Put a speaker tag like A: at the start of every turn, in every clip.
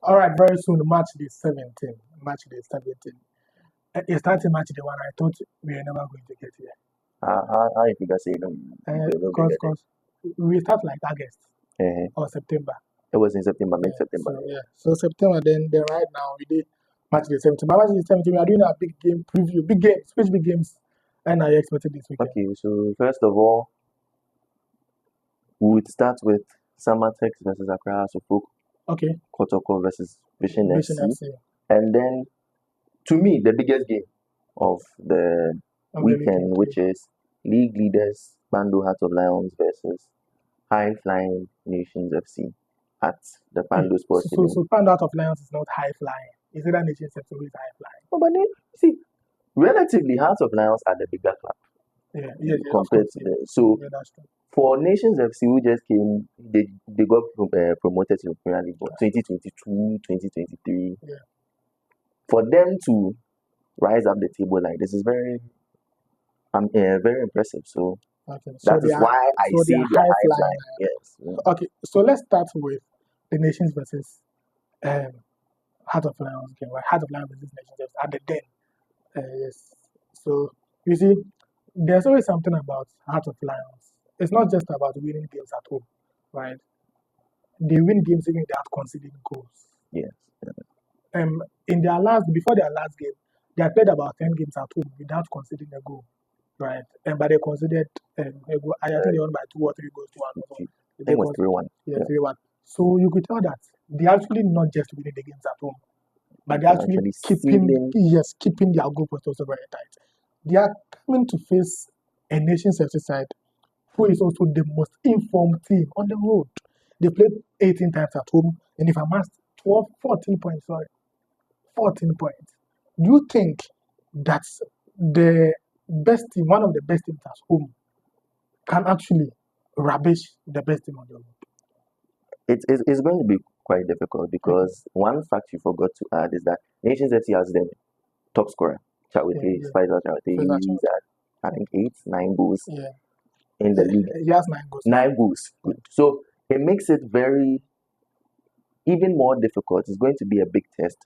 A: All right, very soon, match day 17. Match day 17. It's starting match day 1. I thought we were never going to get here.
B: How you figure say no?
A: Because we start like August or September.
B: It was in September, mid-September.
A: So September, then right now, we did match day 17. But match day 17, we are doing a big game preview. Big games. Which big games and are you expecting this weekend?
B: Okay, so first of all, we would start with SAMARTEX versus Accra Suffolk.
A: Okay.
B: KOTOKO versus Vision FC. And then, to me, the biggest game of the weekend, which is league leaders Bando Heart of Lions versus High Flying Nations FC at the Bando Sports Stadium.
A: So Bando Heart of Lions is not high flying. Is it that Nations FC who is high flying?
B: No, but then, see, relatively, Heart of Lions are the bigger club. Compared to them. So, for Nations FC, who just came, they got promoted to the Premier League 2022, 2023.
A: Yeah.
B: For them to rise up the table like this is very impressive. So, that is why I see the high flying. Yes. Yeah.
A: Okay, so let's start with the Nations versus Heart of Lions game. Right? Heart of Lions versus Nations FC at the Den. Yes. So, you see, there's always something about Heart of Lions. It's not just about winning games at home, right? They win games even without conceding goals.
B: Yes.
A: Before their last game, they had played about 10 games at home without conceding a goal, right? But they considered a goal. I think they won by 2 or 3 goals to 1.
B: I think it was 3-1.
A: Yeah, 3-1. So you could tell that they're actually not just winning the games at home, but they're actually keeping their goal post also very tight. They are coming to face a Nations FC side who is also the most informed team on the road. They played 18 times at home, and if I'm asked, 14 points. 14 points. Do you think that's the best team, one of the best teams at home, can actually rubbish the best team on the road?
B: It's going to be quite difficult because one fact you forgot to add is that Nations FC has the top scorer, Spider Chawete. He's at, I think, 9 goals in the league.
A: He has 9 goals.
B: 9 goals. Good. So it makes it even more difficult. It's going to be a big test.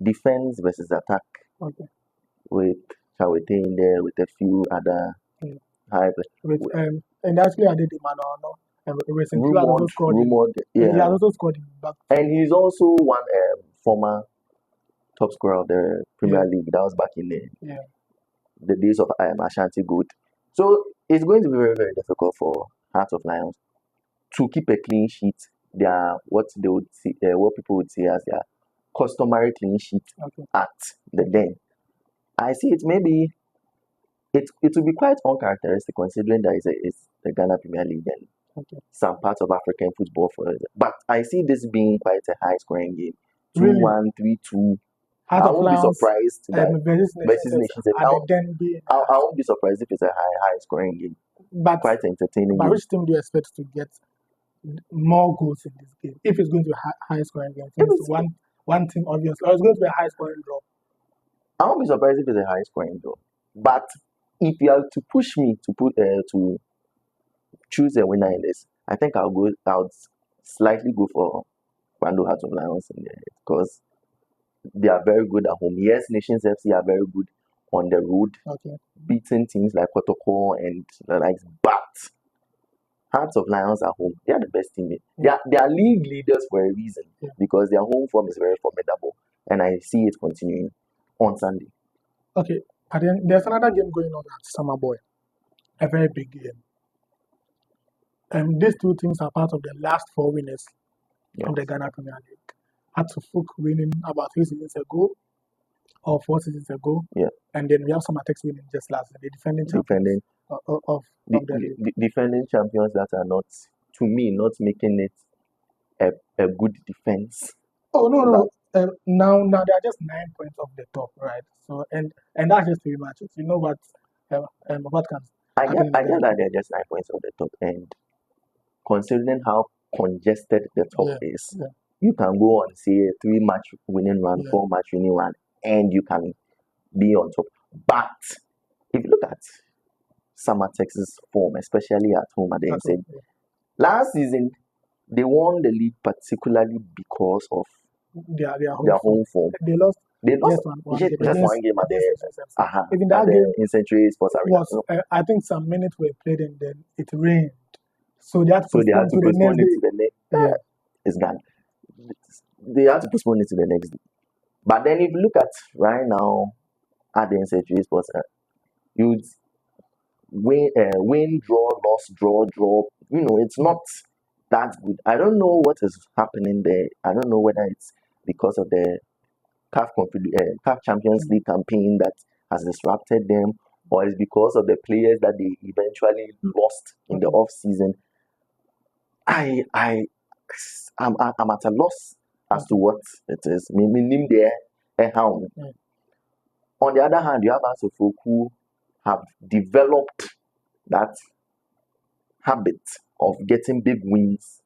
B: Defense versus attack. With Chawete in there, with a few other high players.
A: And actually, I did the man
B: rumored.
A: He has also scored in back.
B: And he's also one former top scorer of the Premier League. That was back in the days of Ashanti Gold. So it's going to be very, very difficult for Heart of Lions to keep a clean sheet. They are what people would say as their customary clean sheet at the Den. I see it maybe it will be quite uncharacteristic considering that it's the Ghana Premier League and some parts of African football for it. But I see this being quite a high scoring game. 2-1, 3-2. I won't be surprised versus Nations. I won't be surprised if it's a high scoring game.
A: But
B: quite entertaining.
A: But which team do you expect to get more goals in this game? If it's going to be a high scoring game, one team obviously, or it's going to be a high scoring draw.
B: I won't be surprised if it's a high scoring draw. But if you are to push me to choose a winner in this, I think I would slightly go for Bando Heart of Lions in there because they are very good at home. Yes, Nations FC are very good on the road, beating teams like KOTOKO and the likes. But Hearts of Lions at home, they are the best team. They are league leaders for a reason because their home form is very formidable, and I see it continuing on Sunday.
A: Okay, but then there's another game going on at Summer Boy, a very big game. And these two teams are part of the last 4 winners of the Ghana Premier League. Had to Fook winning about 3 seasons ago or 4 seasons ago. And then we have SAMARTEX winning just last year, the defending champions of the league.
B: Defending champions that are not, to me, not making it a good defense.
A: Oh, no. Now they are just 9 points off the top, right? So and that's just 3 matches. You know what can
B: I get that they're just 9 points off the top, and considering how congested the top is, you can go on say a 3-match winning run, 4-match winning run, and you can be on top. But if you look at SAMARTEX's form, especially at home at the end, last season they won the league particularly because of
A: their
B: home form.
A: They lost
B: just
A: one
B: game at the
A: even that game
B: in Century Sports Arena.
A: Was I think some minutes were played and then it rained, so they had to postpone
B: to the next.
A: Yeah,
B: it's gone. They had to postpone it to the next day. But then if you look at right now at the Century Sports, you'd win, draw, loss, draw. It's not that good. I don't know what is happening there. I don't know whether it's because of the CAF Champions League campaign that has disrupted them, or it's because of the players that they eventually lost in the off season. I'm at a loss as to what it is. On the other hand, you have Asofo who have developed that habit of getting big wins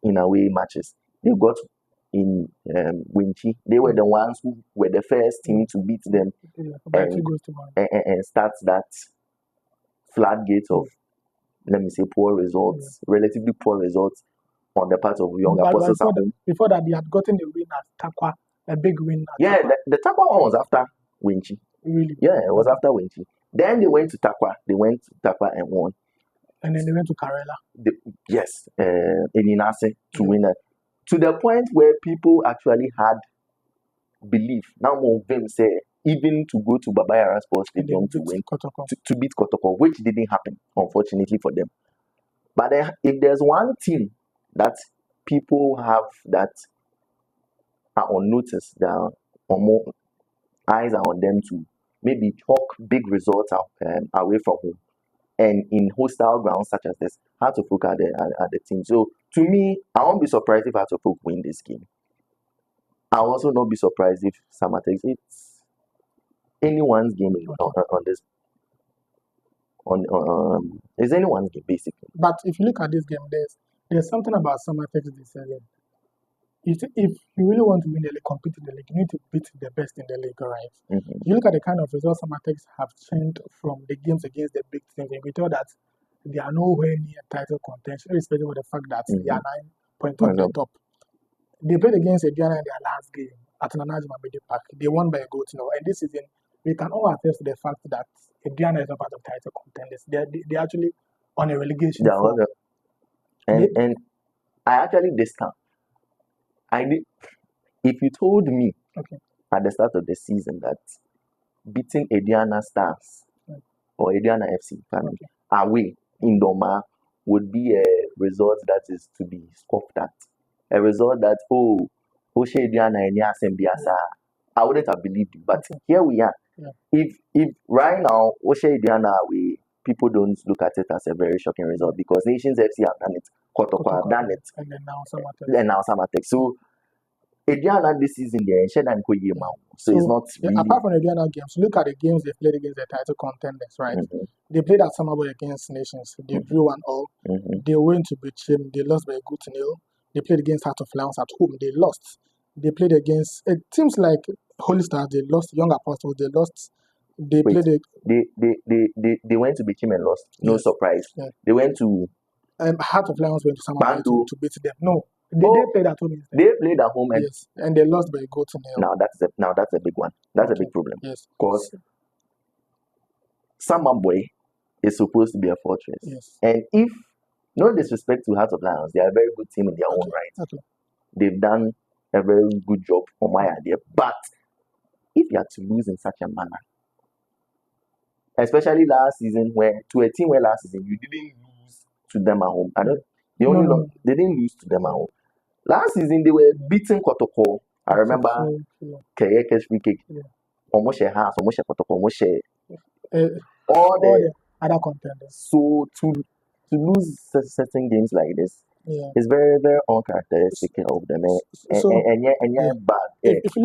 B: in away matches. They got in Winchi. They were the ones who were the first team to beat them and start that floodgate of, let me say, relatively poor results on the part of young Apostles.
A: Before that, they had gotten a win at Takwa, a big win.
B: The Takwa one was after Winchi.
A: Really?
B: Yeah, it was after Winchi. Then they went to Takwa. And won.
A: And then they went to Karela.
B: In Inase to win it. To the point where people actually had belief. Now more of them say even to go to Babayara Sports Stadium to win to beat Kotoko, which didn't happen, unfortunately for them. But if there's one team that people have that are on notice, that or more eyes are on them to maybe chalk big results away from home and in hostile grounds such as this, Heartofok are the team. So to me, I won't be surprised if Heartofok win this game. I'll also not be surprised if SAMARTEX. It's anyone's game on this. It's anyone's game basically.
A: But if you look at this game, there's something about SAMARTEX this season. If you really want to win the league, compete in the league, you need to beat the best in the league, right?
B: Mm-hmm.
A: You look at the kind of results SAMARTEX have changed from the games against the big teams, and we tell that they are nowhere near title contention, irrespective of the fact that they are 9 points on the top. They played against Ghana in their last game at Nanajima Mede Park. They won by a goal to 0. And this season, we can all attest to the fact that Ghana is not part of title contenders. They're actually on a relegation.
B: And I actually discount. If you told me at the start of the season that beating Ediana Stars or Ediana FC away in Doma would be a result that is to be scoffed at, a result that I wouldn't have believed it. But here we are. If right now Ediana away, people don't look at it as a very shocking result because Nations FC have done it, KOTOKO have done it,
A: and then now
B: SAMARTEX. So Ediana this season there, so it's not really...
A: Apart from the Ediana games, look at the games they played against the title contenders, right? Mm-hmm. They played at Samaboy against Nations. They drew 1-0.
B: Mm-hmm.
A: They went to Bichim. They lost by a good 0. They played against Heart of Lions at home. They lost. They played against teams like Holy Stars. They lost. Young Apostles. They lost. They went to
B: Bichim and lost. No surprise. Yeah. They went to
A: Heart of Lions went to Samaboy to beat them. No. They played at home instead.
B: They played at home
A: and they lost by a goal to 0.
B: Now that's a big one. That's a big problem.
A: Yes.
B: Because Samaboy is supposed to be a fortress.
A: Yes.
B: And if, no disrespect to Heart of Lions, they are a very good team in their own right.
A: Okay.
B: They've done a very good job on my idea. But if you are to lose in such a manner, especially last season, to a team where last season you didn't lose to them at home. They didn't lose to them at home. Last season they were beating KOTOKO. I remember Keyeke's free kick. Almost a half, almost a KOTOKO, almost all the
A: other contenders.
B: So to lose certain games like this is very, very uncharacteristic of them. And bad.
A: If you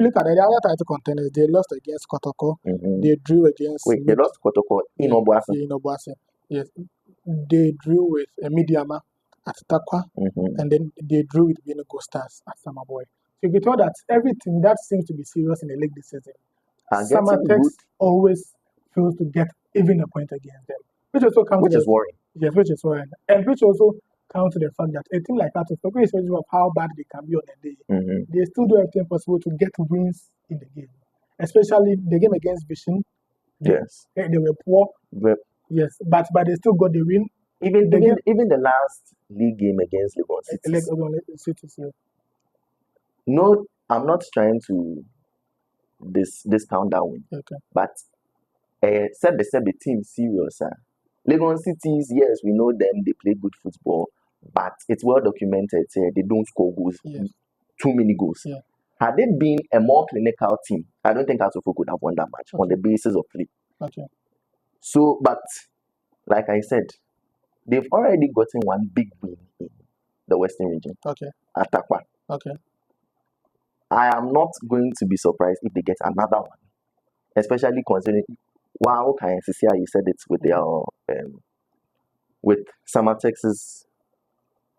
A: look at the other title contenders, they lost against KOTOKO.
B: Mm-hmm.
A: They drew against.
B: They lost KOTOKO in
A: Obuasi. Yes. They drew with Midiama at Takwa, and then they drew with Benugo Stars at Samaboy. So we thought that everything that seems to be serious in the league this season, SAMARTEX always fails to get even a point against them, which also comes
B: is worrying.
A: Yes, which is worrying, and which also count to the fact that a team like KOTOKO, irrespective of how bad they can be on a day, they still do everything possible to get wins in the game. Especially the game against Vision. They were poor. Yes, but they still got the win.
B: Even the last league game against Legon Cities. No, I'm not trying to discount that win.
A: Okay.
B: But said the team serious. Legon Cities, yes, we know them, they play good football, but it's well documented. They don't score goals, too many goals.
A: Yeah.
B: Had it been a more clinical team, I don't think KOTOKO could have won that match on the basis of play.
A: Okay.
B: So, but like I said, they've already gotten one big win in the Western region.
A: Okay.
B: At Takwa.
A: Okay.
B: I am not going to be surprised if they get another one, especially considering okay, you said it with their with SAMARTEX's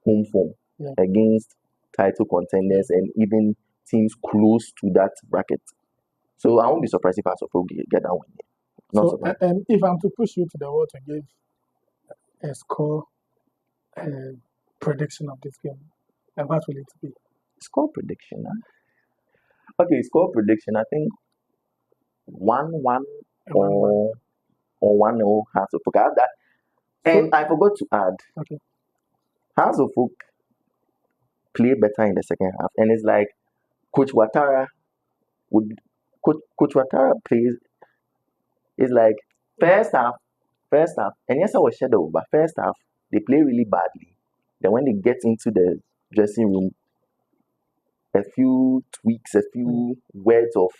B: home form against title contenders and even teams close to that bracket. So I won't be surprised if KOTOKO get that one.
A: So if I'm to push you to the wall to give a score prediction of this game, and what will it be?
B: Score prediction, huh? Okay, score prediction. I think 1-1 or 1-0 KOTOKO. That. And I forgot to add.
A: Okay.
B: KOTOKO play better in the second half, and it's like Coach Watara plays. It's like first half, and yes, I was shadow, but first half they play really badly. Then when they get into the dressing room, a few tweaks, a few words of,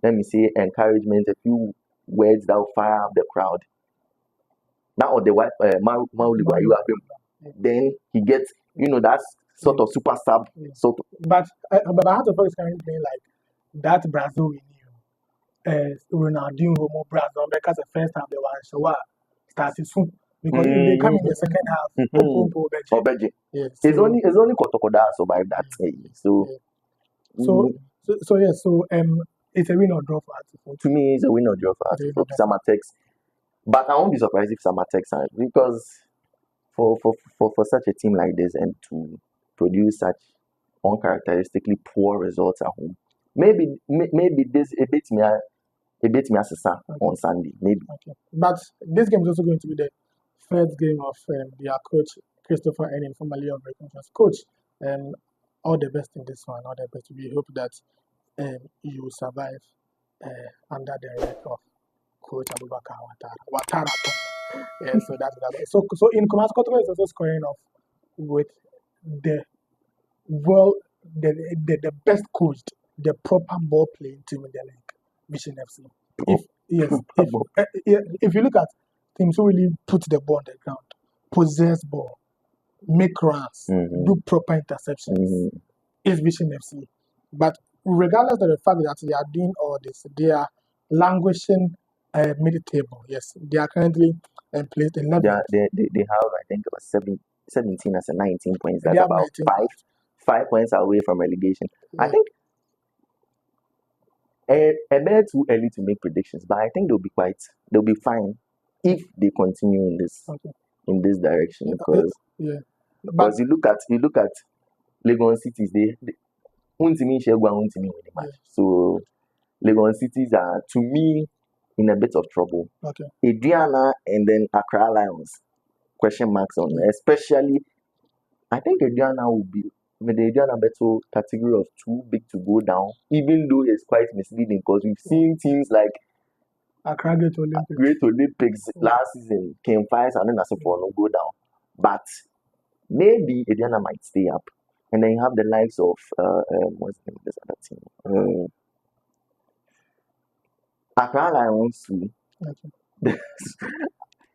B: let me say, encouragement, a few words that will fire up the crowd. Now the then he gets, that sort of super sub.
A: But KOTOKO is currently playing like that Brazil we knew. Ronaldinho, Brazil, because the first half they were so started soon. Because if they come in the second half,
B: yes. It's only KOTOKO that survived that. So
A: it's a win or draw for KOTOKO.
B: To me, it's a win or draw for KOTOKO. SAMARTEX. But I won't be surprised if SAMARTEX are, because for such a team like this and to produce such uncharacteristically poor results at home, maybe this a bit me on Sunday, maybe.
A: Okay. But this game is also going to be the first game of their coach Christopher Enin, formerly of Reconference. Coach, all the best in this one. All the best. We hope that you survive under the reign of Coach Abubakar Watara. Yeah, so that's that. So in Kumasi, KOTOKO is also scoring off with the best coached, the proper ball playing team in the league, Vision FC. If you look at teams who really put the ball on the ground, possess ball, make runs, do proper interceptions, is Vision FC. But regardless of the fact that they are doing all this, they are languishing mid-table. Yes, they are currently placed in 11th.
B: They have, I think, about 17 as a 19 points. That's about 5 points away from relegation. Yeah. I think a bit too early to make predictions, but I think they'll be fine if they continue in this direction. Because you look at Legon Cities, they won't win the match. So Legon Cities are, to me, in a bit of trouble.
A: Okay.
B: Adriana and then Accra Lions, question marks on, especially. I think Adriana will be with the Adriana Beto category of too big to go down, even though it's quite misleading because we've seen teams like
A: Accra Great
B: Olympics last season, came five and then no go down. But maybe Adriana might stay up. And then you have the likes of what's the name of this other team? Accra Lions too.
A: Okay.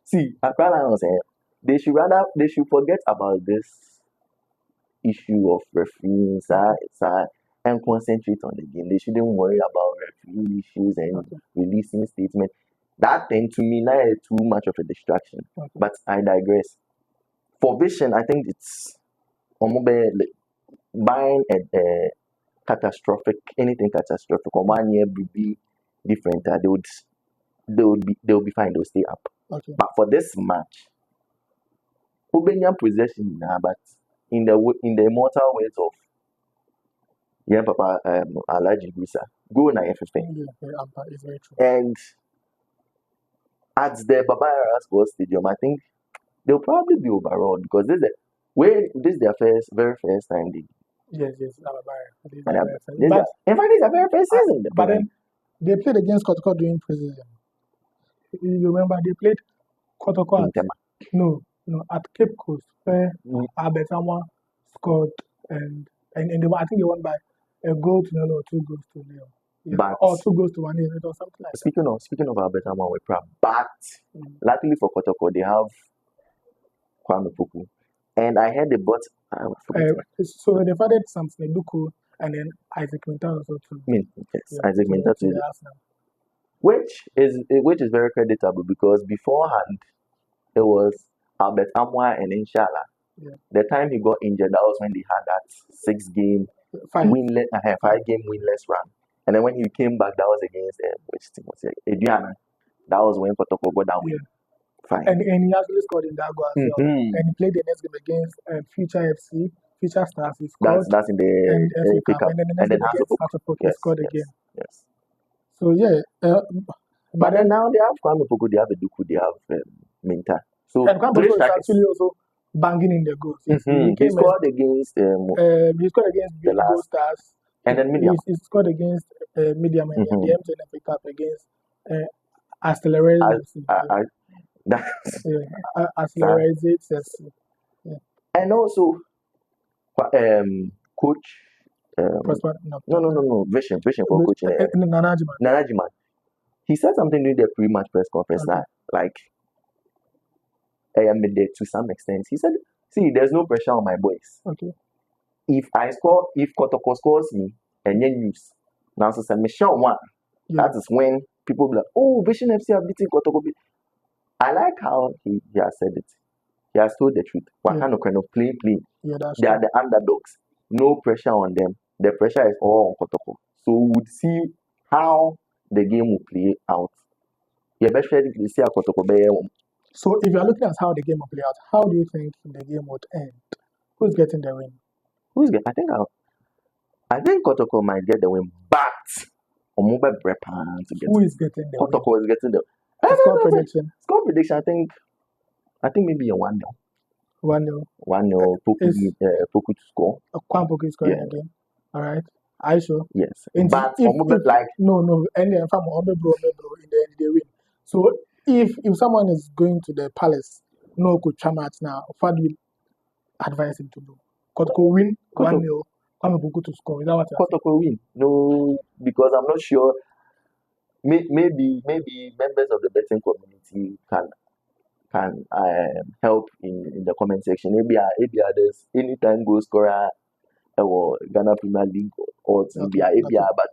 B: See, Accra Lions, they should forget about this issue of refereeing and concentrate on the game. They shouldn't worry about referee issues and releasing statements. That thing to me now is too much of a distraction.
A: Okay.
B: But I digress. For Vision, I think it's buying a catastrophic, anything catastrophic, or 1 year would be different. They'll be fine. They'll stay up.
A: Okay.
B: But for this match, Ubenya possession now, but in the immortal ways of Papa Alaji Bisa, go na everything.
A: It's very true.
B: And at the Babaya Sports Stadium, I think they'll probably be overall because this is their very first time they.
A: Yes,
B: in fact, it's a very first season.
A: But then they played against KOTOKO during preseason. You remember they played KOTOKO at Cape Coast where Albert Amwa scored and I think they won by a goal to nil or 2 goals to nil. Yeah. Or 2 goals to 1 nil or something like that.
B: Speaking of Albert Amwa, we're proud. But luckily for KOTOKO, they have Kwame Poku. And I heard they bought.
A: So they added Samson Eduku and then Isaac Minta also too.
B: Yes, Isaac Minta too. Which is very creditable because beforehand it was Albert Amwa and Inshallah.
A: Yeah.
B: The time he got injured, that was when they had that 5-game winless run. And then when he came back, that was against which team was it? Aduana. That was when KOTOKO got down.
A: Yeah. Fine. And he actually scored in that goal as well. And he played the next game against Future Stars. He scored.
B: That's in the FA Cup.
A: And then the next game against Hatterport, he scored again.
B: Yes.
A: So yeah.
B: But then now they have Kwame Poku, they have Eduku, they have Minta. So
A: and Kwame Poku is actually also banging in the goals.
B: He scored against
A: the Gold Stars.
B: And then Medium.
A: He scored against Medium and the MTN FA Cup against Accelerates. Accelerates.
B: And also coach Vision for coaching Nanajiman. He said something during the pre-match press conference that to some extent. He said, "See, there's no pressure on my boys.
A: Okay.
B: If KOTOKO scores me, and then news. Now, so Michelle one. That is when people be like, oh, Vision FC have beaten KOTOKO. I like how he has said it. He has told the truth. What kind of play?
A: Yeah,
B: they are the underdogs. No pressure on them. The pressure is all on KOTOKO. So we would see how the game will play out.
A: So if you are looking at how the game will play out, how do you think the game would end? Who's getting the win?
B: I think KOTOKO might get the win, but who
A: is getting the
B: KOTOKO
A: win?
B: Is getting the
A: score prediction.
B: Score prediction. I think maybe a 1-0.
A: 1-0.
B: Poku to score.
A: Kwame Poku is scoring again. All right. Are you sure?
B: Yes.
A: But no, and then in the end they win. So if someone is going to the Palace, no could Chamat now, what do you advise him to do? KOTOKO win 1-0. Kwame Poku to score. Is that what
B: KOTOKO win? No, because I'm not sure. Maybe members of the betting community can help in the comment section. Maybe there's anytime goal scorer or Ghana Premier League or but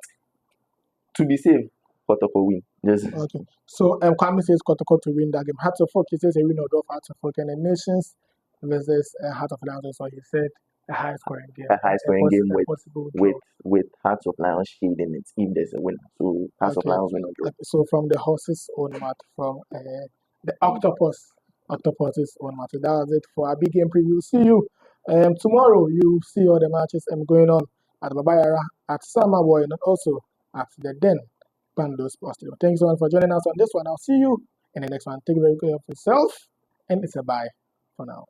B: to be safe, KOTOKO win. Yes.
A: Okay. So Kwame says KOTOKO to win that game. Hearts of Oak, he says a win or draw for Hearts of Oak, and the Nations versus Hearts of Lions. So he said a high scoring game.
B: A high scoring game with Hearts of Lions shading it if there's a winner. So Hearts of Lions win or draw.
A: So from the horses on mat, from the octopus's on mat. That was it for our big game preview. See you tomorrow. You see all the matches going on at Babayara, at Samaboy, and also at the Den Bando Sports Stadium. Thanks so much for joining us on this one. I'll see you in the next one. Take very good care of yourself, and it's a bye for now.